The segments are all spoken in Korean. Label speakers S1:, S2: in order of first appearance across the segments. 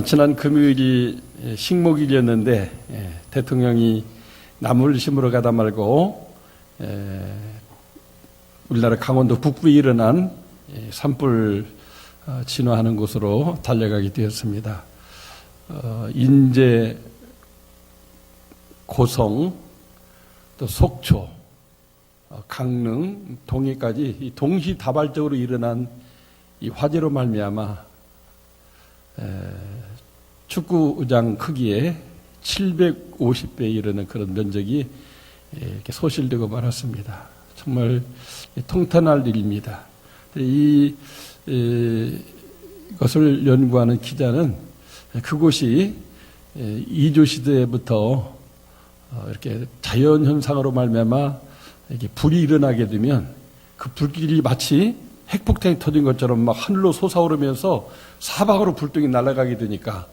S1: 지난 금요일이 식목일이었는데 대통령이 나무를 심으러 가다 말고 우리나라 강원도 북부에 일어난 산불 진화하는 곳으로 달려가게 되었습니다. 인제, 고성, 또 속초, 강릉, 동해까지 동시다발적으로 일어난 이 화재로 말미암아 축구장 크기에 750배에 이르는 그런 면적이 이렇게 소실되고 말았습니다. 정말 통탄할 일입니다. 이것을 연구하는 기자는 그곳이 이조 시대부터 이렇게 자연 현상으로 말미암아 이렇게 불이 일어나게 되면 그 불길이 마치 핵폭탄이 터진 것처럼 막 하늘로 솟아오르면서 사방으로 불똥이 날아가게 되니까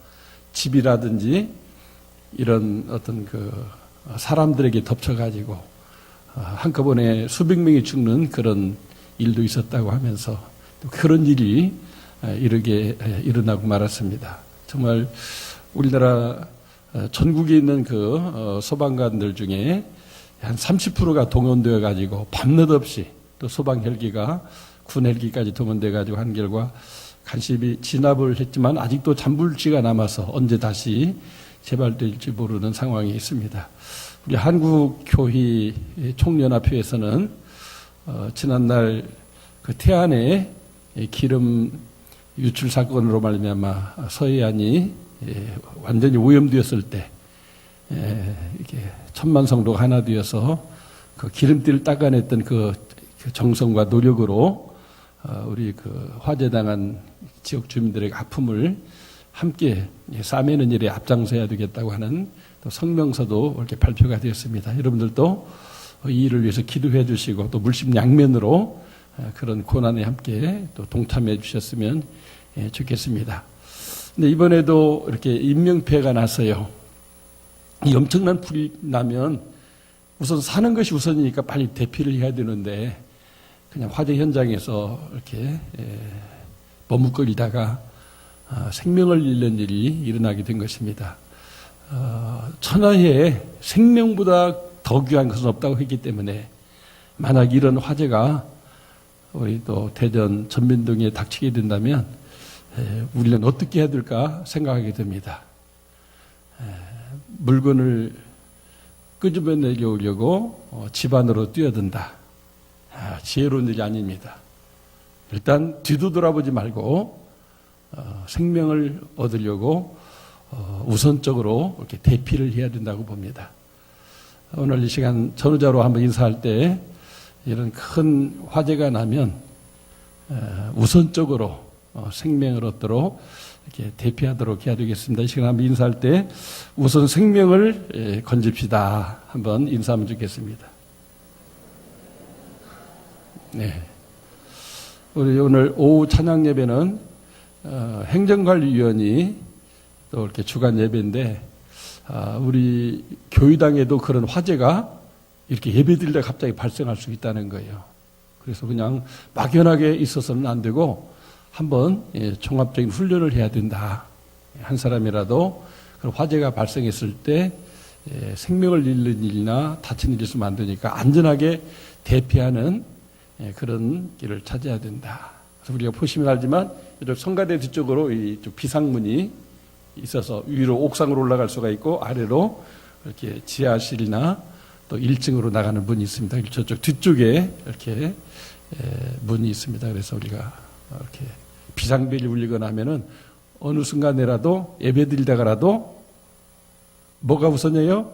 S1: 집이라든지 이런 어떤 그 사람들에게 덮쳐가지고 한꺼번에 수백 명이 죽는 그런 일도 있었다고 하면서 그런 일이 일어나고 말았습니다. 정말 우리나라 전국에 있는 그 소방관들 중에 한 30%가 동원되어 가지고 밤낮 없이 또 소방 헬기가 군 헬기까지 동원돼 가지고 한 결과 간신히 진압을 했지만 아직도 잔불지가 남아서 언제 다시 재발될지 모르는 상황이 있습니다. 우리 한국교회 총연합회에서는 지난날 그 태안에 기름 유출 사건으로 말미암아 서해안이 완전히 오염되었을 때 이게 천만 성도가 하나 되어서 그 기름띠를 닦아냈던 그 정성과 노력으로 우리 그 화재당한 지역 주민들의 아픔을 함께 싸매는 일에 앞장서야 되겠다고 하는 또 성명서도 이렇게 발표가 되었습니다. 여러분들도 이 일을 위해서 기도해 주시고 또 물심양면으로 그런 고난에 함께 또 동참해 주셨으면 좋겠습니다. 근데 이번에도 이렇게 인명피해가 났어요. 이 엄청난 불이 나면 우선 사는 것이 우선이니까 빨리 대피를 해야 되는데 그냥 화재 현장에서 이렇게 머뭇거리다가 생명을 잃는 일이 일어나게 된 것입니다. 천하에 생명보다 더 귀한 것은 없다고 했기 때문에 만약 이런 화재가 우리 또 대전 전민동에 닥치게 된다면 우리는 어떻게 해야 될까 생각하게 됩니다. 물건을 끄집어내려고 집 안으로 뛰어든다. 지혜로운 일이 아닙니다. 일단 뒤도 돌아보지 말고 생명을 얻으려고 우선적으로 이렇게 대피를 해야 된다고 봅니다. 오늘 이 시간 전후자로 한번 인사할 때 이런 큰 화재가 나면 우선적으로 생명을 얻도록 이렇게 대피하도록 해야 되겠습니다. 이 시간 한번 인사할 때 우선 생명을 건집시다. 한번 인사하면 좋겠습니다. 네. 우리 오늘 오후 찬양 예배는 행정관리위원이 또 이렇게 주간 예배인데 우리 교회당에도 그런 화재가 이렇게 예배드리다 갑자기 발생할 수 있다는 거예요. 그래서 그냥 막연하게 있어서는 안 되고 한번 종합적인 훈련을 해야 된다. 한 사람이라도 그런 화재가 발생했을 때 생명을 잃는 일이나 다치는 일이 있으면 안 되니까 안전하게 대피하는 그런 길을 찾아야 된다. 그래서 우리가 보시면 알지만 이쪽 성가대 뒤쪽으로 이쪽 비상문이 있어서 위로 옥상으로 올라갈 수가 있고 아래로 이렇게 지하실이나 또 1층으로 나가는 문이 있습니다. 저쪽 뒤쪽에 이렇게 문이 있습니다. 그래서 우리가 이렇게 비상벨이 울리거나 하면은 어느 순간에라도 예배드리다가라도 뭐가 우선이에요?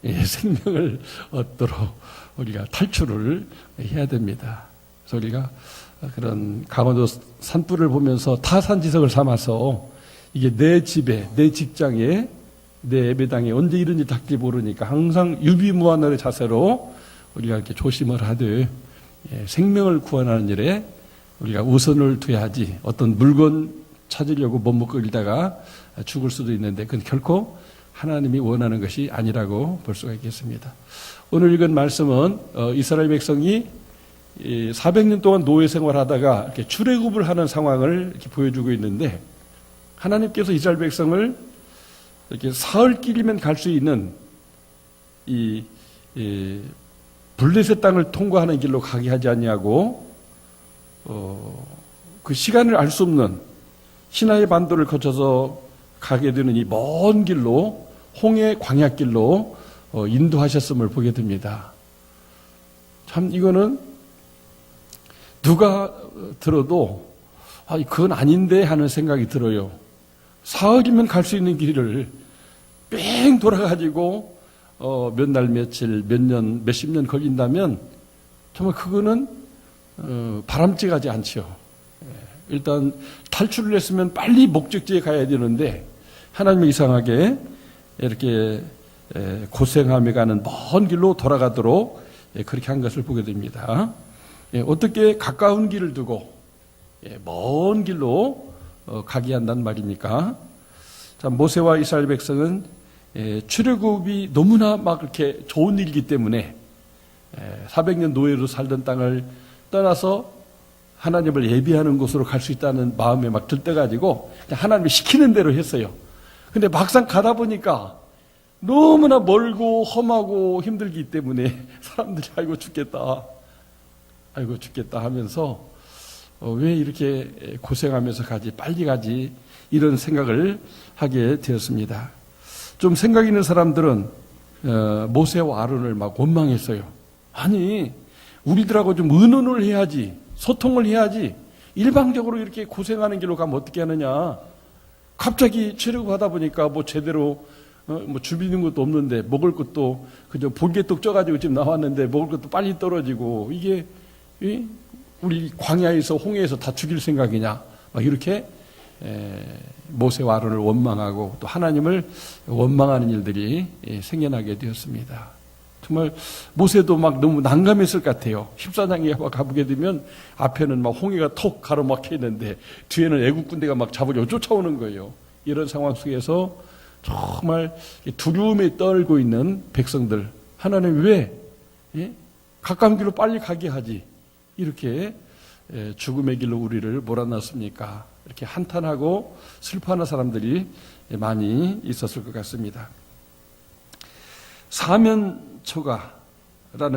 S1: 생명을 얻도록 우리가 탈출을 해야 됩니다. 그래서 우리가 그런 강원도 산불을 보면서 타산지석을 삼아서 이게 내 집에, 내 직장에, 내 예배당에 언제 이런 일이 닥칠지 모르니까 항상 유비무환의 자세로 우리가 이렇게 조심을 하되 생명을 구원하는 일에 우리가 우선을 둬야지 어떤 물건 찾으려고 머뭇거리다가 죽을 수도 있는데 그건 결코 하나님이 원하는 것이 아니라고 볼 수가 있겠습니다. 오늘 읽은 말씀은 이스라엘 백성이 400년 동안 노예 생활하다가 이렇게 출애굽을 하는 상황을 이렇게 보여주고 있는데 하나님께서 이스라엘 백성을 이렇게 사흘 길이면 갈 수 있는 이 블레셋 땅을 통과하는 길로 가게 하지 않냐고 그 시간을 알 수 없는 시나이 반도를 거쳐서 가게 되는 이 먼 길로 홍해 광야길로 인도하셨음을 보게 됩니다. 참 이거는 누가 들어도 그건 아닌데 하는 생각이 들어요. 사흘이면 갈 수 있는 길을 뺑 돌아가지고 몇 날 며칠 몇 년 몇십 년 걸린다면 정말 그거는 바람직하지 않죠. 일단 탈출을 했으면 빨리 목적지에 가야 되는데 하나님이 이상하게 이렇게 고생하며 가는 먼 길로 돌아가도록 그렇게 한 것을 보게 됩니다. 어떻게 가까운 길을 두고 먼 길로 가게 한단 말입니까? 자, 모세와 이스라엘 백성은 출애굽이 너무나 막 이렇게 좋은 일이기 때문에 400년 노예로 살던 땅을 떠나서 하나님을 예비하는 곳으로 갈 수 있다는 마음에 막 들떠가지고 하나님이 시키는 대로 했어요. 근데 막상 가다 보니까 너무나 멀고 험하고 힘들기 때문에 사람들이 아이고 죽겠다 하면서 왜 이렇게 고생하면서 가지, 빨리 가지, 이런 생각을 하게 되었습니다. 좀 생각 있는 사람들은 모세와 아론을 막 원망했어요. 아니, 우리들하고 좀 의논을 해야지, 소통을 해야지, 일방적으로 이렇게 고생하는 길로 가면 어떻게 하느냐. 갑자기 출애굽하다 보니까 뭐 제대로 뭐 준비된 것도 없는데 먹을 것도 그저 볼개떡 쪄가지고 지금 나왔는데 먹을 것도 빨리 떨어지고 이게 우리 광야에서 홍해에서 다 죽일 생각이냐, 막 이렇게 모세와 아론을 원망하고 또 하나님을 원망하는 일들이 생겨나게 되었습니다. 정말 모세도 막 너무 난감했을 것 같아요. 14장에 가보게 되면 앞에는 막 홍해가 톡 가로막혀 있는데 뒤에는 애국 군대가 막 잡으려고 쫓아오는 거예요. 이런 상황 속에서 정말 두려움에 떨고 있는 백성들, 하나님 왜 가까운 길로 빨리 가게 하지, 이렇게 죽음의 길로 우리를 몰아넣습니까? 이렇게 한탄하고 슬퍼하는 사람들이 많이 있었을 것 같습니다. 사면초가라는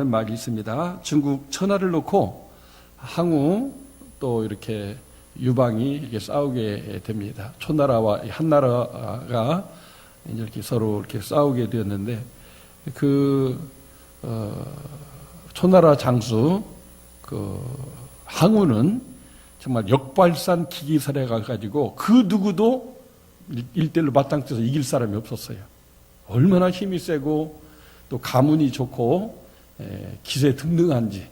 S1: 말이 있습니다. 중국 천하를 놓고 항우 또 이렇게 유방이 이렇게 싸우게 됩니다. 초나라와 한나라가 이렇게 서로 이렇게 싸우게 되었는데 초나라 장수 항우는 정말 역발산 기기설에 가가지고 그 누구도 일대일로 맞짱뜨서 이길 사람이 없었어요. 얼마나 힘이 세고 또 가문이 좋고 기세 등등한지.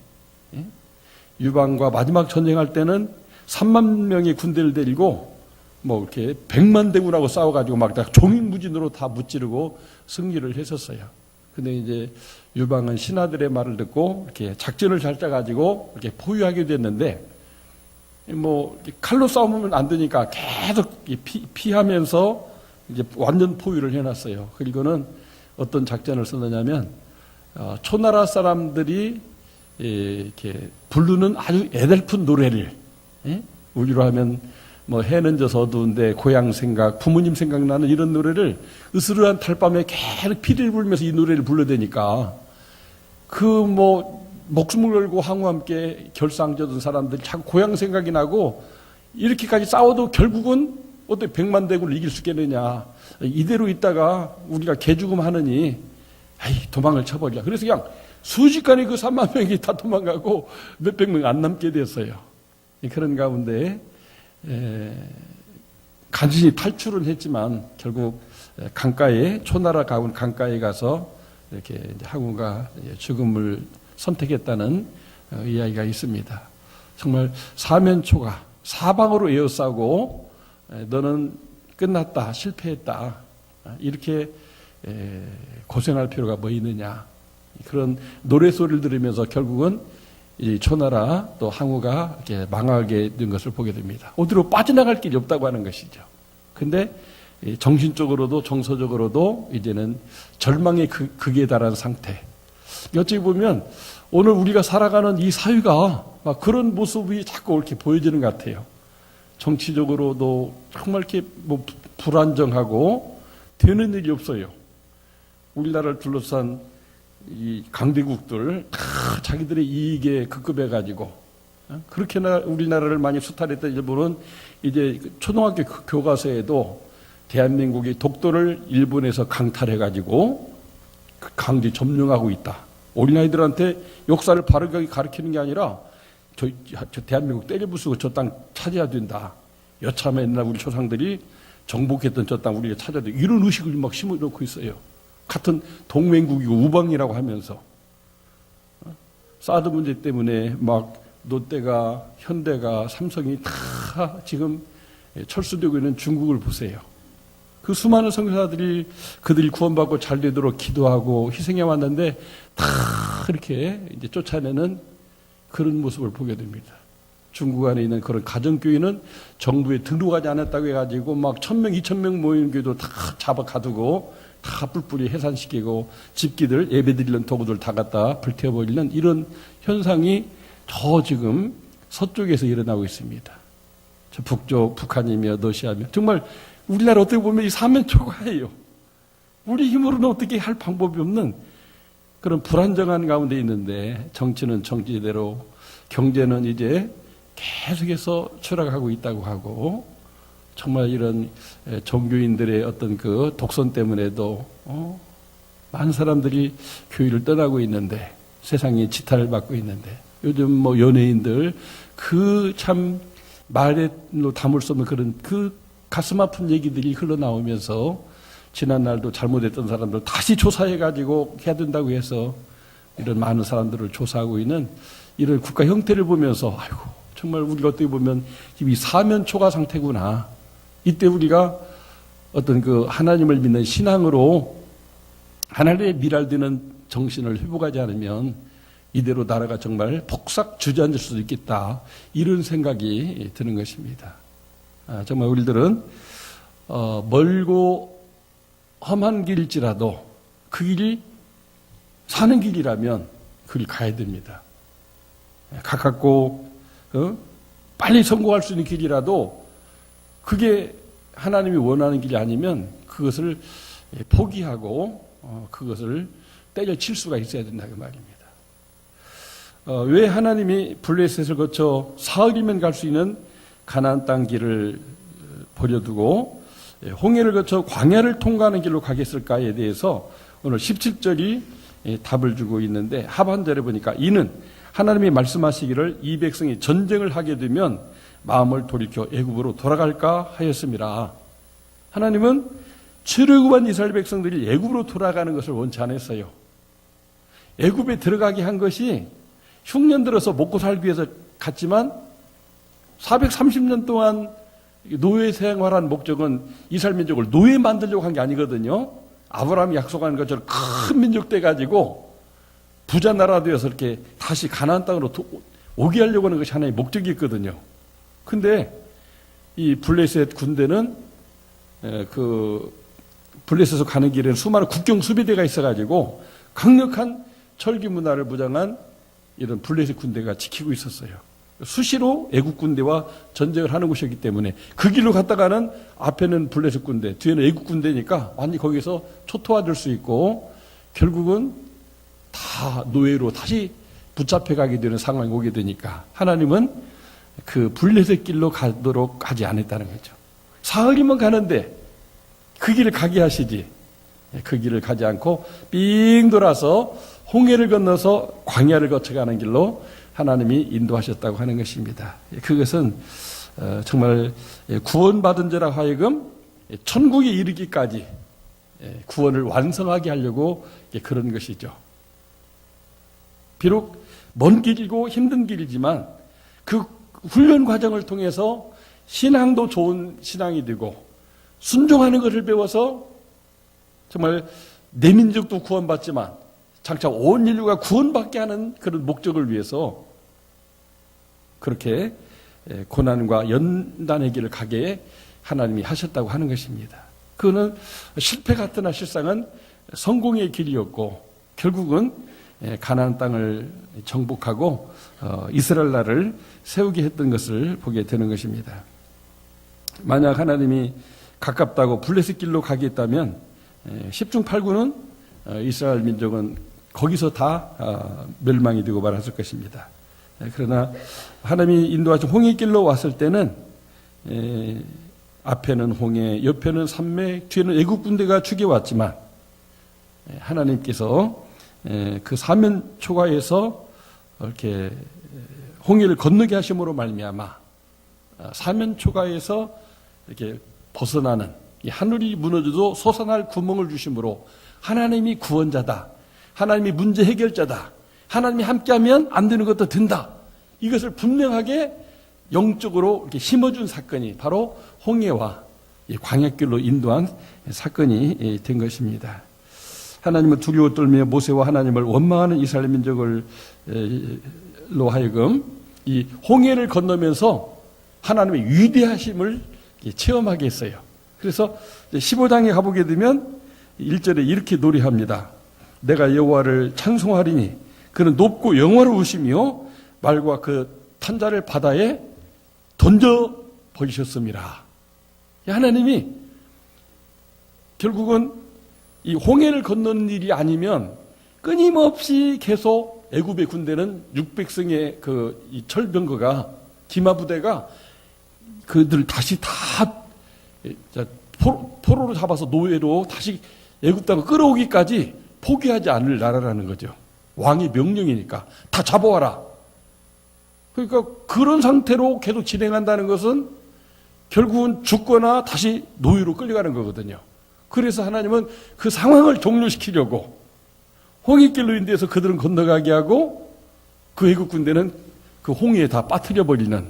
S1: 유방과 마지막 전쟁할 때는 3만 명의 군대를 데리고 뭐 이렇게 100만 대군하고 싸워가지고 막 다 종횡무진으로 다 무찌르고 승리를 했었어요. 근데 이제 유방은 신하들의 말을 듣고 이렇게 작전을 잘 짜가지고 이렇게 포위하게 됐는데 뭐 칼로 싸우면 안 되니까 계속 피하면서 이제 완전 포위를 해놨어요. 그리고는 어떤 작전을 썼느냐면 초나라 사람들이 이렇게 부르는 아주 애달픈 노래를, 우리로 하면 뭐 해는 져서 어두운데 고향 생각, 부모님 생각나는 이런 노래를 으스르한 달밤에 계속 피리를 불면서 이 노래를 불러대니까 목숨을 걸고 항우와 함께 결상져든 사람들이 자꾸 고향 생각이 나고 이렇게까지 싸워도 결국은 어떻게 100만 대군을 이길 수 있겠느냐. 이대로 있다가 우리가 개죽음 하느니 도망을 쳐버리자. 그래서 그냥 순식간에 그 3만 명이 다 도망가고 몇백 명 안 남게 됐어요. 그런 가운데 간신히 탈출은 했지만 결국 초나라 가운 강가에 가서 이렇게 이제 항우가 죽음을 선택했다는 이야기가 있습니다. 정말 사면초가 사방으로 에워싸고 너는 끝났다, 실패했다, 이렇게 고생할 필요가 뭐 있느냐, 그런 노래소리를 들으면서 결국은 이 초나라 또 항우가 이렇게 망하게 된 것을 보게 됩니다. 어디로 빠져나갈 길이 없다고 하는 것이죠. 근데 정신적으로도 정서적으로도 이제는 절망의 극에 달한 상태. 어찌 보면 오늘 우리가 살아가는 이 사회가 막 그런 모습이 자꾸 이렇게 보여지는 것 같아요. 정치적으로도 정말 이렇게 뭐 불안정하고 되는 일이 없어요. 우리나라를 둘러싼 이 강대국들 다 자기들의 이익에 급급해가지고 그렇게나 우리나라를 많이 수탈했던 일본은 이제 초등학교 교과서에도 대한민국이 독도를 일본에서 강탈해가지고 강제 점령하고 있다. 어린아이들한테 역사를 바르게 가르치는 게 아니라 저 대한민국 때려 부수고 저 땅 차지해야 된다. 여차하면 옛날 우리 조상들이 정복했던 저 땅 우리가 찾아야 돼. 이런 의식을 막 심어놓고 있어요. 같은 동맹국이고 우방이라고 하면서. 사드 문제 때문에 막 롯데가, 현대가, 삼성이 다 지금 철수되고 있는 중국을 보세요. 그 수많은 선교사들이 그들이 구원받고 잘 되도록 기도하고 희생해 왔는데 다 그렇게 이제 쫓아내는 그런 모습을 보게 됩니다. 중국 안에 있는 그런 가정교회는 정부에 등록하지 않았다고 해가지고 막 1000명, 2000명 모이는 교회도 다 잡아 가두고 다 뿔뿔이 해산시키고 집기들, 예배드리는 도구들 다 갖다 불태워버리는 이런 현상이 더 지금 서쪽에서 일어나고 있습니다. 저 북쪽, 북한이며 러시아며 정말 우리나라 어떻게 보면 이 사면초가예요. 우리 힘으로는 어떻게 할 방법이 없는 그런 불안정한 가운데 있는데 정치는 정치대로 경제는 이제 계속해서 추락하고 있다고 하고 정말 이런 종교인들의 어떤 그 독선 때문에도 많은 사람들이 교회를 떠나고 있는데 세상이 지탄을 받고 있는데 요즘 뭐 연예인들 그 참 말로 담을 수 없는 그런 그 가슴 아픈 얘기들이 흘러나오면서 지난날도 잘못했던 사람들 다시 조사해가지고 해야 된다고 해서 이런 많은 사람들을 조사하고 있는 이런 국가 형태를 보면서 아이고 정말 우리가 어떻게 보면 이 사면초가 상태구나. 이때 우리가 어떤 그 하나님을 믿는 신앙으로 하나님의 미랄되는 정신을 회복하지 않으면 이대로 나라가 정말 폭삭 주저앉을 수도 있겠다. 이런 생각이 드는 것입니다. 정말 우리들은 멀고 험한 길일지라도 그 길이 사는 길이라면 그 길 가야 됩니다. 가깝고 빨리 성공할 수 있는 길이라도 그게 하나님이 원하는 길이 아니면 그것을 포기하고 그것을 때려칠 수가 있어야 된다 그 말입니다. 왜 하나님이 블레셋을 거쳐 사흘이면 갈 수 있는 가나안 땅 길을 버려두고 홍해를 거쳐 광야를 통과하는 길로 가겠을까에 대해서 오늘 17절이 답을 주고 있는데 하반절에 보니까 이는 하나님이 말씀하시기를 이 백성이 전쟁을 하게 되면 마음을 돌이켜 애굽으로 돌아갈까 하였습니다. 하나님은 출애굽한 이스라엘 백성들이 애굽으로 돌아가는 것을 원치 않았어요. 애굽에 들어가게 한 것이 흉년 들어서 먹고 살기 위해서 갔지만 430년 동안 노예 생활한 목적은 이스라엘 민족을 노예 만들려고 한 게 아니거든요. 아브라함이 약속한 것처럼 큰 민족 돼가지고 부자 나라 되어서 이렇게 다시 가나안 땅으로 오게 하려고 하는 것이 하나의 목적이 있거든요. 근데 이 블레셋 군대는 그 블레셋에서 가는 길에는 수많은 국경 수비대가 있어가지고 강력한 철기 문화를 무장한 이런 블레셋 군대가 지키고 있었어요. 수시로 애국 군대와 전쟁을 하는 곳이었기 때문에 그 길로 갔다가는 앞에는 블레셋 군대, 뒤에는 애국 군대니까 완전히 거기서 초토화될 수 있고 결국은 다 노예로 다시 붙잡혀 가게 되는 상황이 오게 되니까 하나님은 그 블레셋 길로 가도록 하지 않았다는 거죠. 사흘이면 가는데 그 길을 가게 하시지. 그 길을 가지 않고 삥 돌아서 홍해를 건너서 광야를 거쳐가는 길로 하나님이 인도하셨다고 하는 것입니다. 그것은 정말 구원받은 자라 하여금 천국에 이르기까지 구원을 완성하게 하려고 그런 것이죠. 비록 먼 길이고 힘든 길이지만 그 훈련 과정을 통해서 신앙도 좋은 신앙이 되고 순종하는 것을 배워서 정말 내 민족도 구원받지만 장차 온 인류가 구원받게 하는 그런 목적을 위해서 그렇게 고난과 연단의 길을 가게 하나님이 하셨다고 하는 것입니다. 그거는 실패 같으나 실상은 성공의 길이었고 결국은 가나안 땅을 정복하고 이스라엘 나라를 세우게 했던 것을 보게 되는 것입니다. 만약 하나님이 가깝다고 블레셋 길로 가겠다면 10중 8구는 이스라엘 민족은 거기서 다 멸망이 되고 말았을 것입니다. 그러나 하나님이 인도하신 홍해길로 왔을 때는 앞에는 홍해, 옆에는 산맥, 뒤에는 애국 군대가 죽여왔지만 하나님께서 그 사면 초과에서 이렇게 홍해를 건너게 하심으로 말미암아 사면 초과에서 이렇게 벗어나는 이 하늘이 무너져도 솟아날 구멍을 주심으로 하나님이 구원자다. 하나님이 문제 해결자다. 하나님이 함께하면 안 되는 것도 된다. 이것을 분명하게 영적으로 이렇게 심어준 사건이 바로 홍해와 광야길로 인도한 사건이 된 것입니다. 하나님은 두려워 떨며 모세와 하나님을 원망하는 이스라엘 민족을로 하여금 이 홍해를 건너면서 하나님의 위대하심을 체험하게 했어요. 그래서 15장에 가보게 되면 1절에 이렇게 노래합니다. 내가 여호와를 찬송하리니 그는 높고 영화로우시며 말과 그 탄자를 바다에 던져 버리셨습니다. 하나님이 결국은 이 홍해를 건너는 일이 아니면 끊임없이 계속 애굽의 군대는 600승의 이 철병거가 기마부대가 그들 다시 다 포로로 잡아서 노예로 다시 애굽 땅을 끌어오기까지 포기하지 않을 나라라는 거죠. 왕의 명령이니까 다 잡아와라. 그러니까 그런 상태로 계속 진행한다는 것은 결국은 죽거나 다시 노예로 끌려가는 거거든요. 그래서 하나님은 그 상황을 종료시키려고 홍해길로 인도해서 그들은 건너가게 하고 그 애국 군대는 그 홍해에 다 빠뜨려 버리는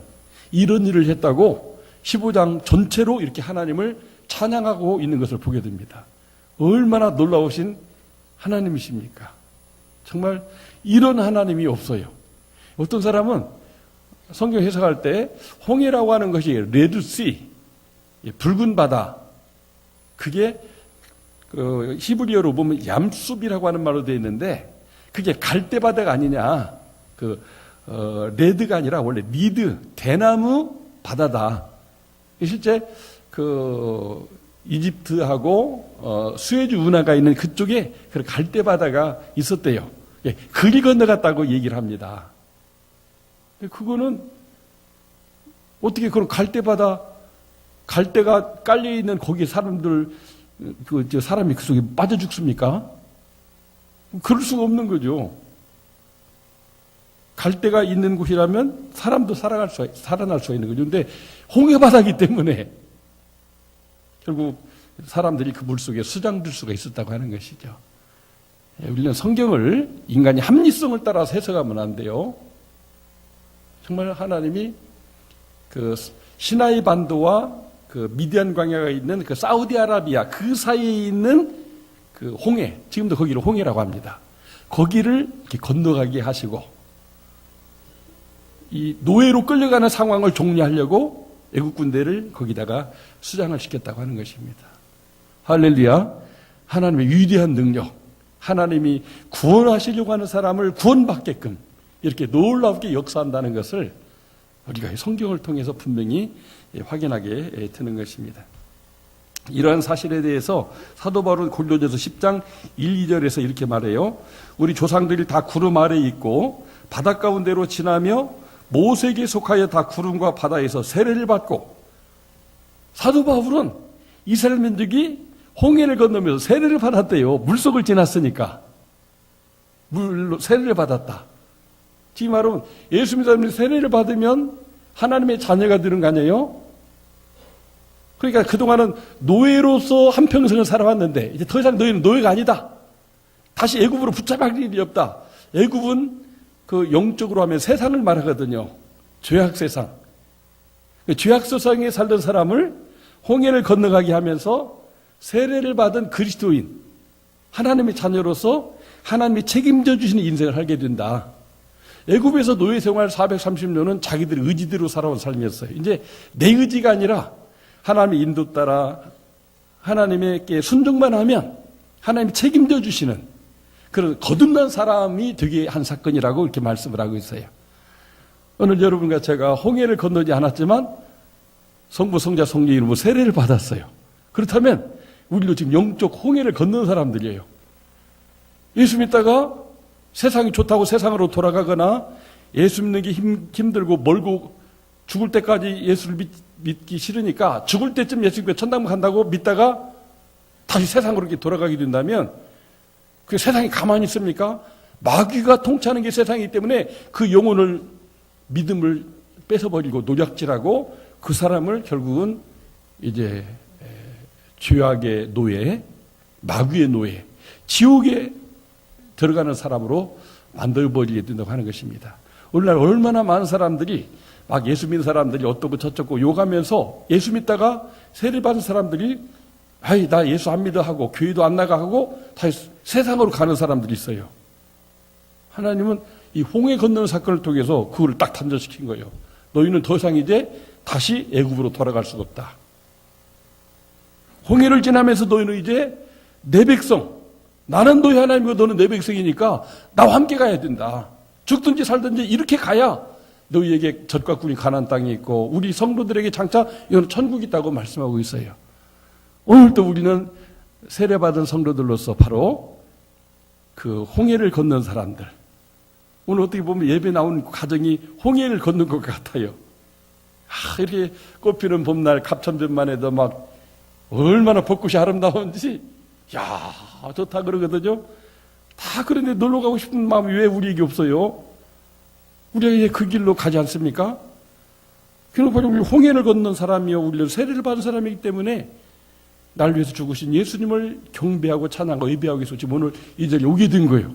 S1: 이런 일을 했다고 15장 전체로 이렇게 하나님을 찬양하고 있는 것을 보게 됩니다. 얼마나 놀라우신 하나님이십니까? 정말 이런 하나님이 없어요. 어떤 사람은 성경 해석할 때 홍해라고 하는 것이 레드씨, 붉은 바다, 그게 히브리어로 보면 얌숲이라고 하는 말로 되어 있는데 그게 갈대바다가 아니냐. 레드가 아니라 원래 리드, 대나무 바다다. 실제 이집트하고 수에즈 운하가 있는 그쪽에 그 갈대바다가 있었대요. 그리 건너갔다고 얘기를 합니다. 그거는 어떻게 그런 갈대바다, 갈대가 깔려 있는 거기 사람들 사람이 그 속에 빠져 죽습니까? 그럴 수가 없는 거죠. 갈대가 있는 곳이라면 사람도 살아날 수가 있는 거죠. 근데 홍해바다이기 때문에 결국 사람들이 그 물속에 수장될 수가 있었다고 하는 것이죠. 우리는 성경을 인간이 합리성을 따라서 해석하면 안 돼요. 정말 하나님이 그 시나이 반도와 그 미디안 광야가 있는 그 사우디아라비아 그 사이에 있는 그 홍해, 지금도 거기를 홍해라고 합니다. 거기를 이렇게 건너가게 하시고 이 노예로 끌려가는 상황을 종료하려고 애국 군대를 거기다가 수장을 시켰다고 하는 것입니다. 할렐루야. 하나님의 위대한 능력, 하나님이 구원하시려고 하는 사람을 구원받게끔 이렇게 놀랍게 역사한다는 것을 우리가 성경을 통해서 분명히 확인하게 되는 것입니다. 이러한 사실에 대해서 사도 바울은 골로새서 10장 1, 2절에서 이렇게 말해요. 우리 조상들이 다 구름 아래에 있고 바다 가운데로 지나며 모세에게 속하여 다 구름과 바다에서 세례를 받고, 사도 바울은 이스라엘 민족이 홍해를 건너면서 세례를 받았대요. 물속을 지났으니까 물로 세례를 받았다. 지금 말하면 예수 믿는 세례를 받으면 하나님의 자녀가 되는 거 아니에요? 그러니까 그동안은 노예로서 한평생을 살아왔는데 이제 더 이상 너희는 노예가 아니다. 다시 애굽으로 붙잡힐 일이 없다. 애굽은 그 영적으로 하면 세상을 말하거든요. 죄악 세상. 죄악 세상에 살던 사람을 홍해를 건너가게 하면서 세례를 받은 그리스도인, 하나님의 자녀로서 하나님이 책임져 주시는 인생을 살게 된다. 애굽에서 노예 생활 430년은 자기들의 의지대로 살아온 삶이었어요. 이제 내 의지가 아니라 하나님의 인도 따라 하나님께 순종만 하면 하나님이 책임져 주시는 그런 거듭난 사람이 되게 한 사건이라고 이렇게 말씀을 하고 있어요. 오늘 여러분과 제가 홍해를 건너지 않았지만 성부, 성자, 성령 이름으로 세례를 받았어요. 그렇다면 우리도 지금 영적 홍해를 건넌 사람들이에요. 예수 믿다가 세상이 좋다고 세상으로 돌아가거나 예수 믿는 게 힘들고 멀고 죽을 때까지 예수를 믿기 싫으니까 죽을 때쯤 예수 믿고 천당 간다고 믿다가 다시 세상으로 이렇게 돌아가게 된다면 그 세상이 가만히 있습니까? 마귀가 통치하는 게 세상이기 때문에 그 영혼을 믿음을 뺏어버리고 노략질하고 그 사람을 결국은 이제 죄악의 노예, 마귀의 노예, 지옥에 들어가는 사람으로 만들어버리게 된다고 하는 것입니다. 오늘날 얼마나 많은 사람들이 막 예수 믿는 사람들이 어떻고 저쩌고 욕하면서 예수 믿다가 세례 받은 사람들이 아이 나 예수 안 믿어 하고 교회도 안 나가 하고 다시 세상으로 가는 사람들이 있어요. 하나님은 이 홍해 건너는 사건을 통해서 그거를 딱 단절시킨 거예요. 너희는 더 이상 이제 다시 애굽으로 돌아갈 수가 없다. 홍해를 지나면서 너희는 이제 내 백성, 나는 너희 하나님이고 너는 내 백성이니까 나와 함께 가야 된다. 죽든지 살든지 이렇게 가야 너희에게 젖과 꿀이 가나안 땅이 있고 우리 성도들에게 장차 이건 천국이 있다고 말씀하고 있어요. 오늘도 우리는 세례받은 성도들로서 바로 그 홍해를 건넌 사람들. 오늘 어떻게 보면 예배 나온 가정이 홍해를 건넌 것 같아요. 이렇게 꽃피는 봄날 갑천전만 해도 막 얼마나 벚꽃이 아름다운지 야 좋다 그러거든요. 다 그런데 놀러 가고 싶은 마음이 왜 우리에게 없어요? 우리가 이제 그 길로 가지 않습니까? 그러니까 우리 홍해를 건넌 사람이요 우리는 세례를 받은 사람이기 때문에 날 위해서 죽으신 예수님을 경배하고 찬양하고 예배하기 위해서 지금 오늘 이 자리에 오게 된 거예요.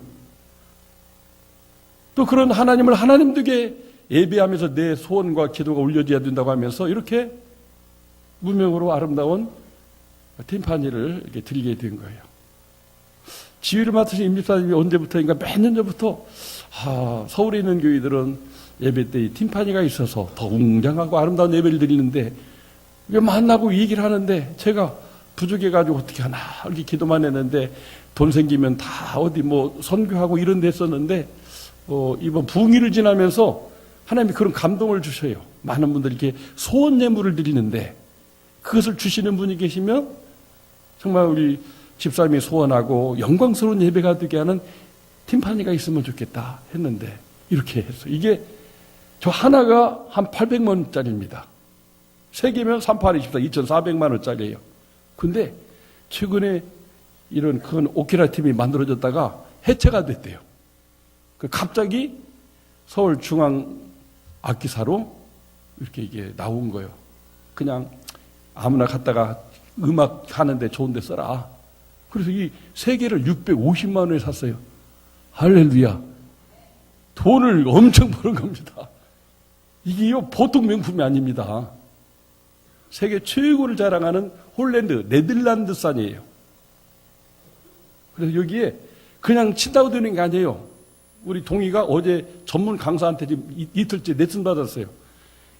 S1: 또 그런 하나님을 하나님에게 예배하면서 내 소원과 기도가 올려져야 된다고 하면서 이렇게 무명으로 아름다운 팀파니를 이렇게 드리게 된 거예요. 지휘를 맡으신 임집사님이 언제부터인가 몇 년 전부터 서울에 있는 교회들은 예배 때 팀파니가 있어서 더 웅장하고 아름다운 예배를 드리는데 이게 만나고 얘기를 하는데 제가 부족해가지고 어떻게 하나 이렇게 기도만 했는데 돈 생기면 다 어디 뭐 선교하고 이런 데 했었는데 이번 부흥일을 지나면서 하나님이 그런 감동을 주셔요. 많은 분들이 이렇게 소원 예물을 드리는데 그것을 주시는 분이 계시면 정말 우리 집사님이 소원하고 영광스러운 예배가 되게 하는 팀파니가 있으면 좋겠다 했는데 이렇게 했어요. 이게 저 하나가 한 800만 원짜리입니다. 세 개면 3824, 2,400만 원짜리예요. 근데 최근에 이런 큰 오케라 팀이 만들어졌다가 해체가 됐대요. 갑자기 서울중앙악기사로 이렇게 이게 나온 거예요. 그냥 아무나 갔다가 음악 하는데 좋은 데 써라. 그래서 이 세 개를 650만 원에 샀어요. 할렐루야. 돈을 엄청 버는 겁니다. 이게요, 보통 명품이 아닙니다. 세계 최고를 자랑하는 홀랜드, 네덜란드산이에요. 그래서 여기에 그냥 친다고 되는 게 아니에요. 우리 동희가 어제 전문 강사한테 지금 이틀째 레슨 받았어요.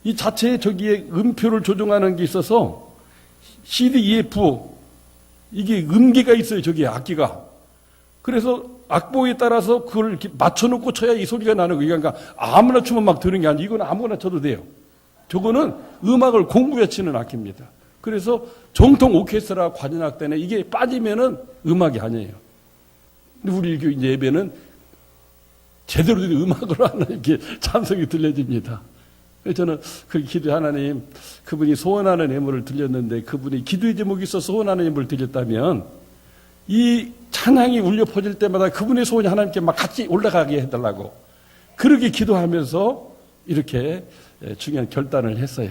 S1: 이 자체에 저기에 음표를 조정하는 게 있어서 CD, EF, 이게 음계가 있어요. 저기에 악기가. 그래서 악보에 따라서 그걸 이렇게 맞춰놓고 쳐야 이 소리가 나는 거예요. 그러니까 아무나 추면 막 드는 게 아니고 이건 아무거나 쳐도 돼요. 저거는 음악을 공부해 치는 악기입니다. 그래서 정통 오케스트라 관현악단에 이게 빠지면은 음악이 아니에요. 근데 우리 교회 예배는 제대로 된 음악으로 하나 이렇게 찬송이 들려집니다. 그래서 저는 그 기도 하나님, 그분이 소원하는 예물을 드렸는데 그분이 기도의 제목이 있어서 소원하는 예물을 드렸다면 이 찬양이 울려 퍼질 때마다 그분의 소원이 하나님께 막 같이 올라가게 해달라고 그렇게 기도하면서 이렇게 중요한 결단을 했어요.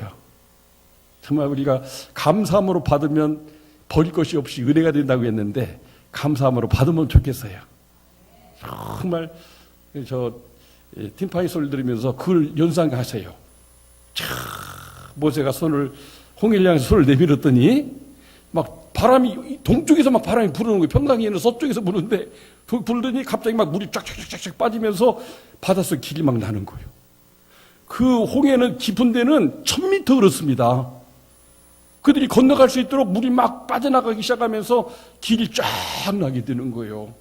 S1: 정말 우리가 감사함으로 받으면 버릴 것이 없이 은혜가 된다고 했는데 감사함으로 받으면 좋겠어요. 정말 저 팀파니 소리를 들으면서 그걸 연상하세요. 모세가 홍해를 향해서 손을 내밀었더니 막 바람이 동쪽에서 막 바람이 부르는 거예요. 평강에는 서쪽에서 부르는데 불더니 갑자기 막 물이 쫙쫙쫙쫙 빠지면서 바닷속 길이 막 나는 거예요. 그 홍해는 깊은 데는 1000m 그렇습니다. 그들이 건너갈 수 있도록 물이 막 빠져나가기 시작하면서 길이 쫙 나게 되는 거예요.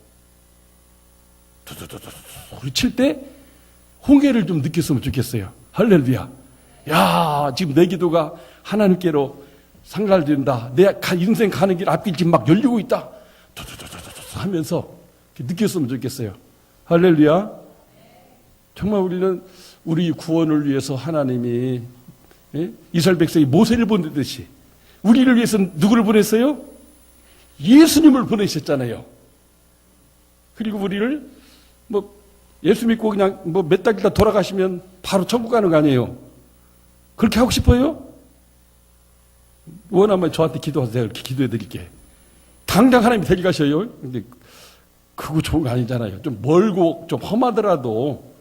S1: 두두두두 칠 때 홍해를 좀 느꼈으면 좋겠어요. 할렐루야. 야, 지금 내 기도가 하나님께로 상달된다. 내 인생 가는 길 앞길 지금 막 열리고 있다. 하면서 느꼈으면 좋겠어요. 할렐루야. 정말 우리는 우리 구원을 위해서 하나님이 이스라엘 백성이 모세를 보내듯이 우리를 위해서 누구를 보냈어요? 예수님을 보내셨잖아요. 그리고 우리를 예수 믿고 그냥 몇 달 있다 돌아가시면 바로 천국 가는 거 아니에요? 그렇게 하고 싶어요? 원하면 저한테 기도하세요. 이렇게 기도해 드릴게. 당장 하나님이 데려가셔요. 근데 그거 좋은 거 아니잖아요. 좀 멀고 좀 험하더라도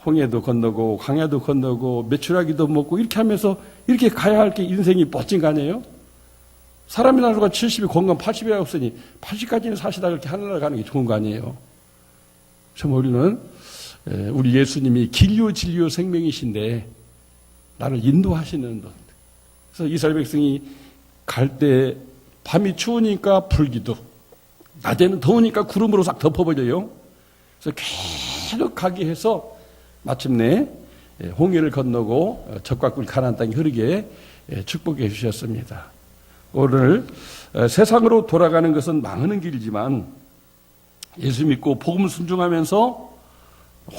S1: 홍해도 건너고 광야도 건너고 메추라기도 먹고 이렇게 하면서 이렇게 가야 할 게 인생이 멋진 거 아니에요? 사람의 나이가 70이 건강 80이라고 했으니 80까지는 사시다 그렇게 하늘나라 가는 게 좋은 거 아니에요? 정말 우리는 우리 예수님이 길이요 진리요 생명이신데 나를 인도하시는 분. 그래서 이스라엘 백성이 갈 때 밤이 추우니까 불기둥, 낮에는 더우니까 구름으로 싹 덮어버려요. 그래서 계속 가게 해서 마침내 홍해를 건너고 적과 꿀 가나안 땅이 흐르게 축복해 주셨습니다. 오늘 세상으로 돌아가는 것은 망하는 길이지만 예수 믿고 복음 순종하면서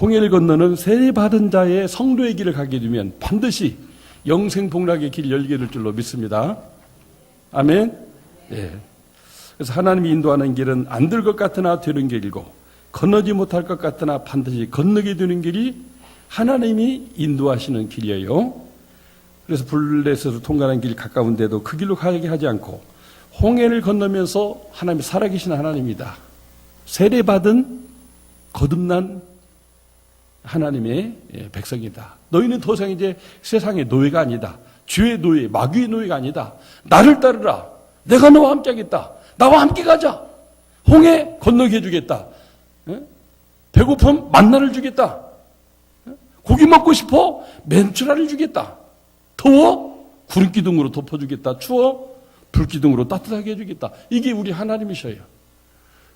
S1: 홍해를 건너는 세례받은 자의 성도의 길을 가게 되면 반드시 영생 복락의 길이 열리게 될 줄로 믿습니다. 아멘. 네. 그래서 하나님이 인도하는 길은 안 될 것 같으나 되는 길이고 건너지 못할 것 같으나 반드시 건너게 되는 길이 하나님이 인도하시는 길이에요. 그래서 블레셋으로 통과하는 길이 가까운데도 그 길로 가게 하지 않고 홍해를 건너면서 하나님이 살아계신 하나님이다. 세례받은 거듭난 하나님의 백성이다. 너희는 더 이상 이제 세상의 노예가 아니다. 죄의 노예, 마귀의 노예가 아니다. 나를 따르라. 내가 너와 함께 하겠다. 나와 함께 가자. 홍해 건너게 해주겠다. 배고픔 만나를 주겠다. 고기 먹고 싶어? 맨추라를 주겠다. 더워? 구름기둥으로 덮어주겠다. 추워? 불기둥으로 따뜻하게 해주겠다. 이게 우리 하나님이셔요.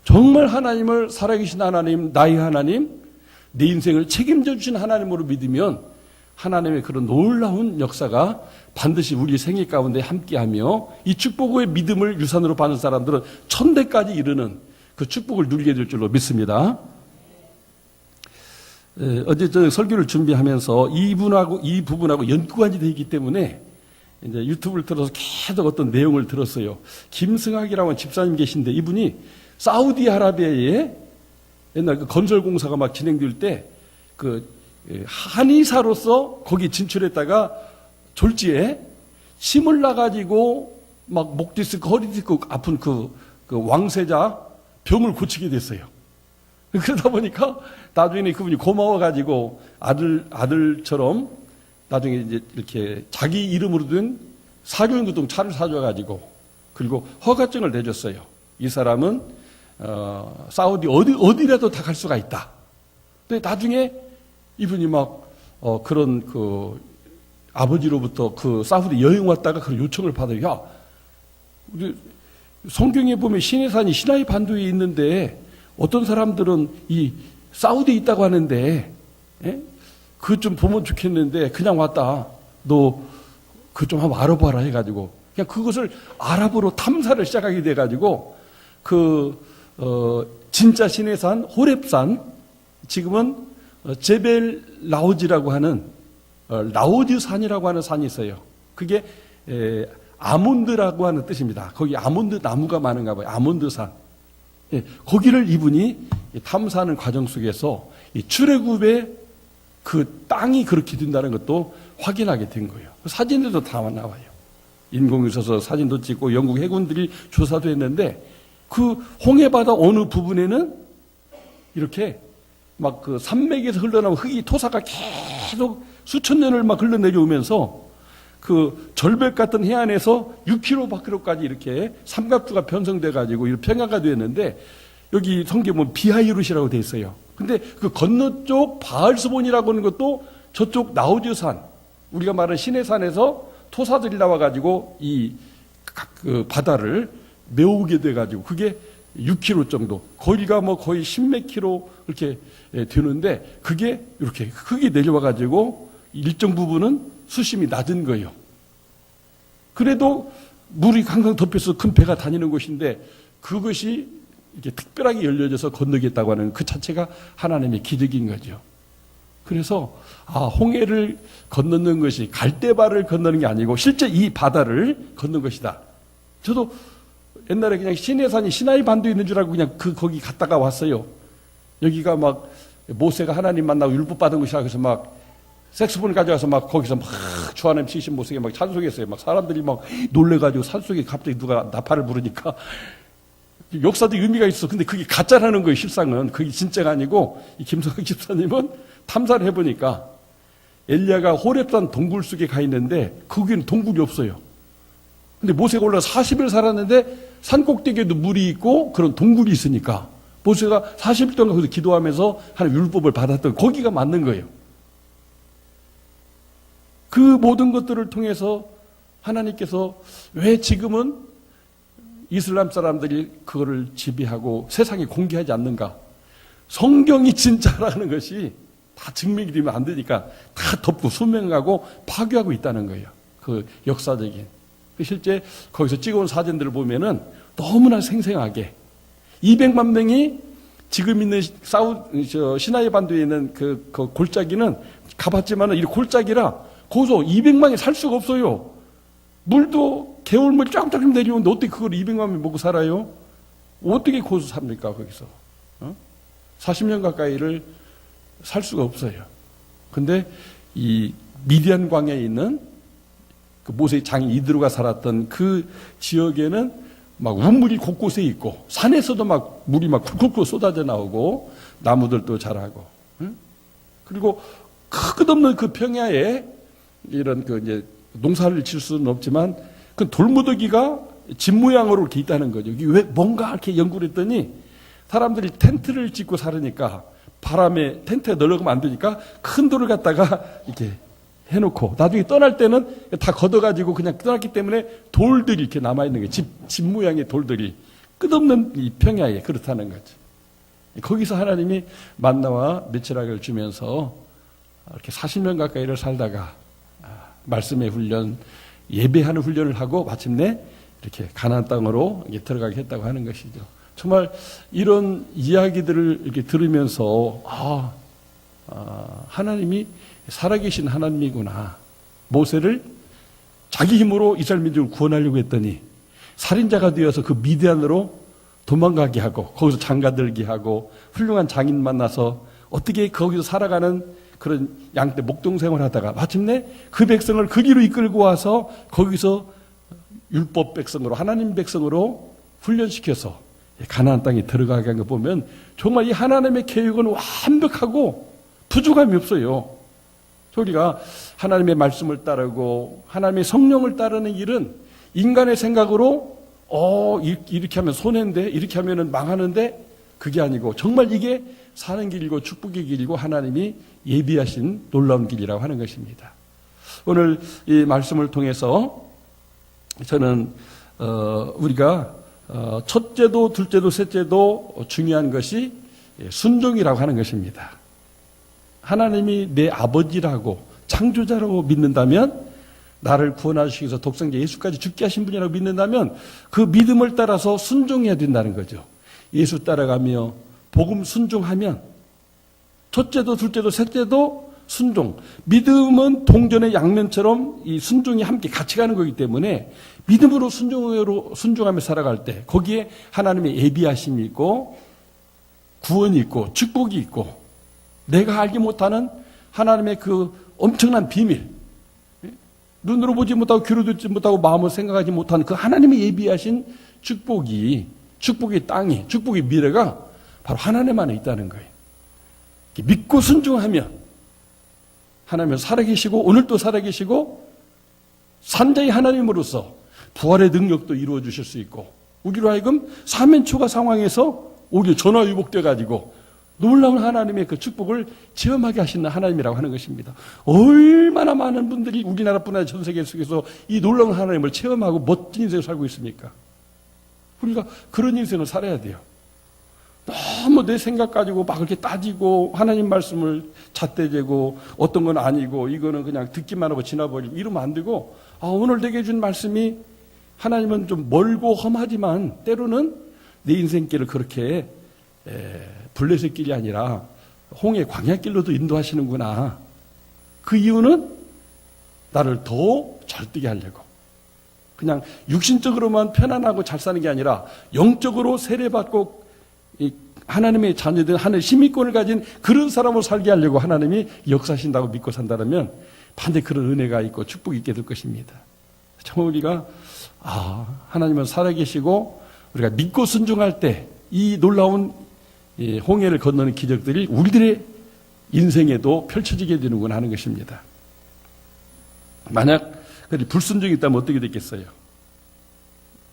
S1: 정말 하나님을 살아계신 하나님, 나의 하나님, 내 인생을 책임져 주신 하나님으로 믿으면 하나님의 그런 놀라운 역사가 반드시 우리 생애 가운데 함께하며 이 축복의 믿음을 유산으로 받는 사람들은 천대까지 이르는 그 축복을 누리게 될 줄로 믿습니다. 어제 저녁 설교를 준비하면서 이 부분하고 연관이 되기 때문에 이제 유튜브를 틀어서 계속 어떤 내용을 들었어요. 김승학이라고 하는 집사님 계신데 이분이 사우디아라비아에 옛날 그 건설공사가 막 진행될 때 그 한의사로서 거기 진출했다가 졸지에 침을 나가지고 막 목 디스크, 허리 디스크 아픈 그 왕세자 병을 고치게 됐어요. 그러다 보니까 나중에 그분이 고마워가지고 아들처럼 나중에 이제 이렇게 자기 이름으로 된 사륜구동 차를 사줘가지고 그리고 허가증을 내줬어요. 이 사람은 사우디 어디라도 다 갈 수가 있다. 근데 나중에 이분이 막 그런 그 아버지로부터 그 사우디 여행 왔다가 그런 요청을 받아요. 야, 우리 성경에 보면 시내산이 시나이 반도에 있는데 어떤 사람들은 이 사우디에 있다고 하는데 그것 좀 보면 좋겠는데 그냥 왔다. 너 그것 좀 한번 알아봐라 해가지고 그냥 그것을 알아보러 탐사를 시작하게 돼가지고 진짜 시내산 호렙산 지금은 제벨 라우지라고 하는 라우지 산이라고 하는 산이 있어요. 그게 아몬드라고 하는 뜻입니다. 거기 아몬드 나무가 많은가 봐요. 아몬드산. 거기를 이분이 탐사하는 과정 속에서 이 출애굽의 그 땅이 그렇게 된다는 것도 확인하게 된 거예요. 사진들도 다 나와요. 인공이 있어서 사진도 찍고 영국 해군들이 조사도 했는데 그 홍해바다 어느 부분에는 이렇게 막 그 산맥에서 흘러나온 흙이 토사가 계속 수천 년을 막 흘러내려오면서 그 절벽 같은 해안에서 6km 밖으로까지 이렇게 삼각주가 편성돼 가지고 이렇게 평야가 되었는데 여기 성경에 보면 비하이루시라고 돼 있어요. 근데 그 건너쪽 바알스본이라고 하는 것도 저쪽 나우즈산 우리가 말하는 시내산에서 토사들이 나와 가지고 그 바다를 메우게 돼 가지고 그게 6km 정도 거리가 뭐 거의 10몇 킬로 이렇게 되는데 그게 이렇게 흙이 내려와 가지고 일정 부분은 수심이 낮은 거예요. 그래도 물이 항상 덮여서 큰 배가 다니는 곳인데 그것이 이렇게 특별하게 열려져서 건너겠다고 하는 그 자체가 하나님의 기적인 거죠. 그래서 홍해를 건너는 것이 갈대바를 건너는 게 아니고 실제 이 바다를 건넌 것이다. 저도 옛날에 그냥 시내산이 시나이 반도에 있는 줄 알고 그냥 거기 갔다가 왔어요. 여기가 막 모세가 하나님 만나고 율법 받은 곳이라 그래서 막 색소폰 가져가서 막 거기서 막 주하나님 치신 모세에게 막 찬송했어요. 막 사람들이 막 놀래가지고 산속에 갑자기 누가 나팔을 부르니까 역사도 의미가 있어. 근데 그게 가짜라는 거예요. 실상은 그게 진짜가 아니고 이 김성학 집사님은 탐사를 해보니까 엘리야가 호렙산 동굴 속에 가 있는데 거기는 동굴이 없어요. 근데 모세가 올라 40일 살았는데 산 꼭대기에도 물이 있고 그런 동굴이 있으니까 모세가 40일 동안 거기서 기도하면서 하나님 율법을 받았던 거기가 맞는 거예요. 그 모든 것들을 통해서 하나님께서 왜 지금은 이슬람 사람들이 그거를 지배하고 세상에 공개하지 않는가? 성경이 진짜라는 것이 다 증명이 되면 안 되니까 다 덮고 수명하고 파괴하고 있다는 거예요. 그 역사적인. 실제 거기서 찍어온 사진들을 보면은 너무나 생생하게 200만 명이 지금 있는 시나이 반도에 있는 그 골짜기는 가봤지만은 이 골짜기라 거기서 200만이 살 수가 없어요. 물도 개울물이 쫙쫙 내려오는데 어떻게 그걸 200만이 먹고 살아요? 어떻게 거기서 삽니까, 거기서? 40년 가까이를 살 수가 없어요. 근데 이 미디안 광야에 있는 그 모세의 장인 이드로가 살았던 그 지역에는 막 우물이 곳곳에 있고 산에서도 막 물이 막 쿨쿨쿨 쏟아져 나오고 나무들도 자라고 그리고 끝없는 그 평야에 이런 그 이제 농사를 질 수는 없지만 그 돌무더기가 집 모양으로 이렇게 있다는 거죠. 이게 왜 뭔가 이렇게 연구를 했더니 사람들이 텐트를 짓고 살으니까 바람에 텐트에 널어가면 안 되니까 큰 돌을 갖다가 이렇게 해놓고 나중에 떠날 때는 다 걷어가지고 그냥 떠났기 때문에 돌들이 이렇게 남아있는 거예요. 집 모양의 돌들이 끝없는 이 평야에 그렇다는 거죠. 거기서 하나님이 만나와 메추라기를 주면서 이렇게 40년 가까이를 살다가 말씀의 훈련, 예배하는 훈련을 하고 마침내 이렇게 가나안 땅으로 들어가게 했다고 하는 것이죠. 정말 이런 이야기들을 이렇게 들으면서 하나님이 살아계신 하나님이구나. 모세를 자기 힘으로 이스라엘 민족을 구원하려고 했더니 살인자가 되어서 그 미디안으로 도망가게 하고 거기서 장가들게 하고 훌륭한 장인 만나서 어떻게 거기서 살아가는 그런 양떼 목동생활을 하다가 마침내 그 백성을 그리로 이끌고 와서 거기서 율법 백성으로 하나님 백성으로 훈련시켜서 가나안 땅에 들어가게 한 거 보면 정말 이 하나님의 계획은 완벽하고 부족함이 없어요. 우리가 하나님의 말씀을 따르고 하나님의 성령을 따르는 일은 인간의 생각으로 이렇게 하면 손해인데 이렇게 하면 망하는데 그게 아니고 정말 이게 사는 길이고 축복의 길이고 하나님이 예비하신 놀라운 길이라고 하는 것입니다. 오늘 이 말씀을 통해서 저는 우리가 첫째도 둘째도 셋째도 중요한 것이 순종이라고 하는 것입니다. 하나님이 내 아버지라고 창조자라고 믿는다면 나를 구원하시기 위해서 독생자 예수까지 죽게 하신 분이라고 믿는다면 그 믿음을 따라서 순종해야 된다는 거죠. 예수 따라가며 복음 순종하면 첫째도 둘째도 셋째도 순종. 믿음은 동전의 양면처럼 이 순종이 함께 같이 가는 거기 때문에 믿음으로 순종하며 살아갈 때 거기에 하나님의 예비하심이 있고 구원이 있고 축복이 있고 내가 알지 못하는 하나님의 그 엄청난 비밀, 눈으로 보지 못하고 귀로 듣지 못하고 마음으로 생각하지 못하는 그 하나님의 예비하신 축복의 땅이, 축복의 미래가 바로 하나님 안에 있다는 거예요. 믿고 순종하면 하나님은 살아계시고 오늘도 살아계시고 산자의 하나님으로서 부활의 능력도 이루어 주실 수 있고 우리로 하여금 사면초가 상황에서 오히려 전화위복돼 가지고 놀라운 하나님의 그 축복을 체험하게 하시는 하나님이라고 하는 것입니다. 얼마나 많은 분들이 우리나라뿐 아니라 전 세계 속에서 이 놀라운 하나님을 체험하고 멋진 인생을 살고 있습니까? 우리가 그런 인생을 살아야 돼요. 뭐 내 생각 가지고 막 이렇게 따지고 하나님 말씀을 잣대재고 어떤 건 아니고 이거는 그냥 듣기만 하고 지나버리고 이러면 안 되고, 오늘 내게 준 말씀이 하나님은 좀 멀고 험하지만 때로는 내 인생길을 그렇게 블레셋 길이 아니라 홍해 광야길로도 인도하시는구나. 그 이유는 나를 더 잘되게 하려고. 그냥 육신적으로만 편안하고 잘 사는 게 아니라 영적으로 세례받고 하나님의 자녀된 하늘 시민권을 가진 그런 사람으로 살게 하려고 하나님이 역사하신다고 믿고 산다면 반드시 그런 은혜가 있고 축복이 있게 될 것입니다. 정말 우리가 하나님은 살아계시고 우리가 믿고 순종할 때 이 놀라운 홍해를 건너는 기적들이 우리들의 인생에도 펼쳐지게 되는구나 하는 것입니다. 만약 불순종이 있다면 어떻게 됐겠어요?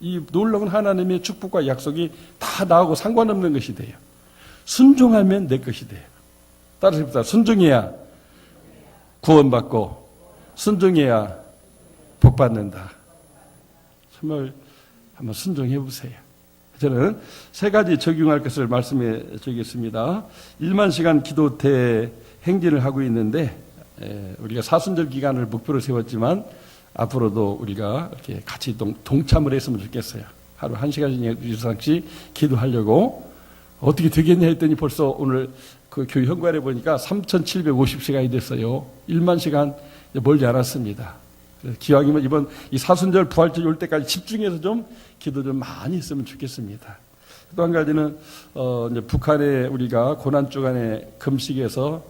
S1: 이 놀라운 하나님의 축복과 약속이 다 나하고 상관없는 것이 돼요. 순종하면 내 것이 돼요. 따라서 해봅시다. 순종해야 구원받고 순종해야 복받는다. 정말 한번 순종해 보세요. 저는 세 가지 적용할 것을 말씀해 주겠습니다. 1만 시간 기도 대행진을 하고 있는데 우리가 사순절 기간을 목표로 세웠지만 앞으로도 우리가 이렇게 같이 동참을 했으면 좋겠어요. 하루 1시간 이상씩 기도하려고. 어떻게 되겠냐 했더니 벌써 오늘 그 교회 현관에 보니까 3,750시간이 됐어요. 1만 시간 멀지 않았습니다. 기왕이면 이번 이 사순절 부활절 올 때까지 집중해서 좀 기도 좀 많이 했으면 좋겠습니다. 또 한 가지는 이제 북한에 우리가 고난 주간에 금식에서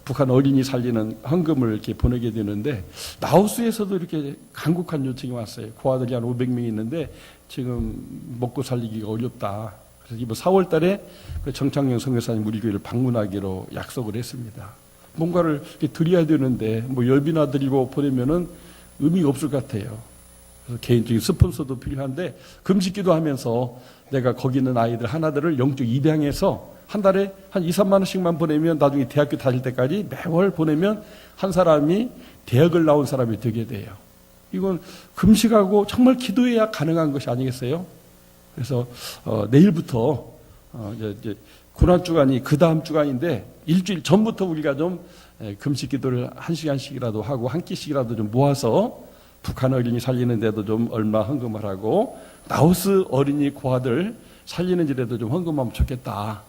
S1: 북한 어린이 살리는 헌금을 이렇게 보내게 되는데 라오스에서도 이렇게 간곡한 요청이 왔어요. 고아들이 한 500명이 있는데 지금 먹고 살리기가 어렵다. 그래서 이번 4월 달에 그 정창영 선교사님 우리 교회를 방문하기로 약속을 했습니다. 뭔가를 이렇게 드려야 되는데 뭐 열비나 드리고 보내면은 의미가 없을 것 같아요. 그래서 개인적인 스폰서도 필요한데 금식기도 하면서 내가 거기 있는 아이들 하나들을 영적 입양해서 한 달에 한 2, 3만 원씩만 보내면 나중에 대학교 다닐 때까지 매월 보내면 한 사람이 대학을 나온 사람이 되게 돼요. 이건 금식하고 정말 기도해야 가능한 것이 아니겠어요? 그래서 내일부터 이제 고난주간이 그 다음 주간인데 일주일 전부터 우리가 좀 금식 기도를 1시간씩이라도 하고 한 끼씩이라도 좀 모아서 북한 어린이 살리는 데도 좀 얼마 헌금을 하고 라오스 어린이 고아들 살리는 데도 좀 헌금하면 좋겠다.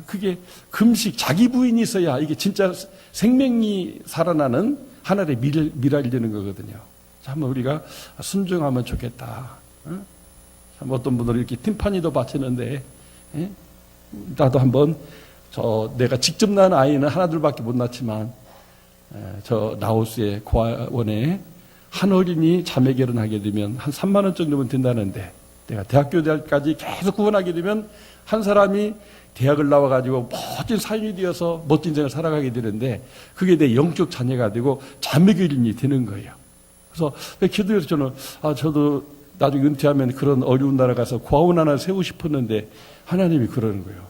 S1: 그게 금식, 자기 부인이 있어야 이게 진짜 생명이 살아나는 하나의 미랄이 되는 거거든요. 한번 우리가 순종하면 좋겠다. 어떤 분들은 이렇게 팀파니도 바치는데 나도 한번 내가 직접 낳은 아이는 하나둘밖에 못 낳지만 저 라오스의 고아원에 한 어린이 자매 결혼하게 되면 한 3만 원 정도면 된다는데 내가 대학교까지 계속 구원하게 되면 한 사람이 대학을 나와가지고 멋진 사인이 되어서 멋진 인생을 살아가게 되는데 그게 내 영적 자녀가 되고 자매 결혼이 되는 거예요. 그래서 기도해서 저는 저도 나중에 은퇴하면 그런 어려운 나라 가서 고아원 하나 세우고 싶었는데 하나님이 그러는 거예요.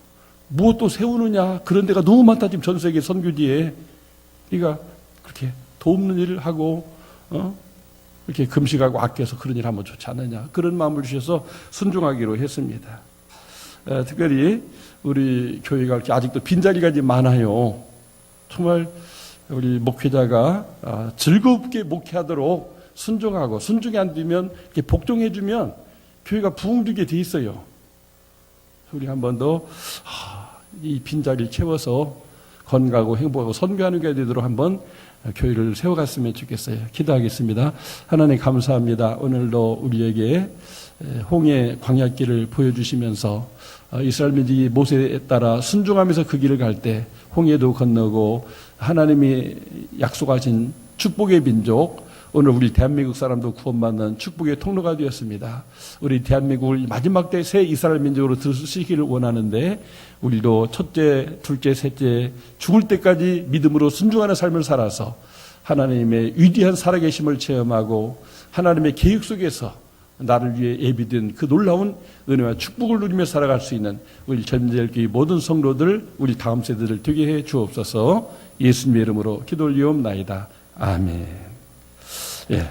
S1: 뭐 또 세우느냐? 그런 데가 너무 많다 지금 전 세계 선교지에. 네가 그렇게 돕는 일을 하고 이렇게 금식하고 아껴서 그런 일 하면 좋지 않느냐? 그런 마음을 주셔서 순종하기로 했습니다. 특별히 우리 교회가 이렇게 아직도 빈자리가 좀 많아요. 정말 우리 목회자가 즐겁게 목회하도록 순종하고 순종이 안 되면 이렇게 복종해주면 교회가 부흥되게 돼 있어요. 우리 한 번 더 이 빈자리를 채워서 건강하고 행복하고 선교하는 게 되도록 한번 교회를 세워갔으면 좋겠어요. 기도하겠습니다. 하나님 감사합니다. 오늘도 우리에게 홍해 광야길을 보여주시면서 이스라엘 민족이 모세에 따라 순종하면서 그 길을 갈 때 홍해도 건너고 하나님이 약속하신 축복의 민족, 오늘 우리 대한민국 사람도 구원받는 축복의 통로가 되었습니다. 우리 대한민국을 마지막 때 새 이스라엘 민족으로 드시기를 원하는데 우리도 첫째, 둘째, 셋째 죽을 때까지 믿음으로 순종하는 삶을 살아서 하나님의 위대한 살아계심을 체험하고 하나님의 계획 속에서 나를 위해 예비된 그 놀라운 은혜와 축복을 누리며 살아갈 수 있는 우리 전제일교회 모든 성도들, 우리 다음 세대들 되게 해 주옵소서. 예수님의 이름으로 기도 올리옵나이다. 아멘. 예.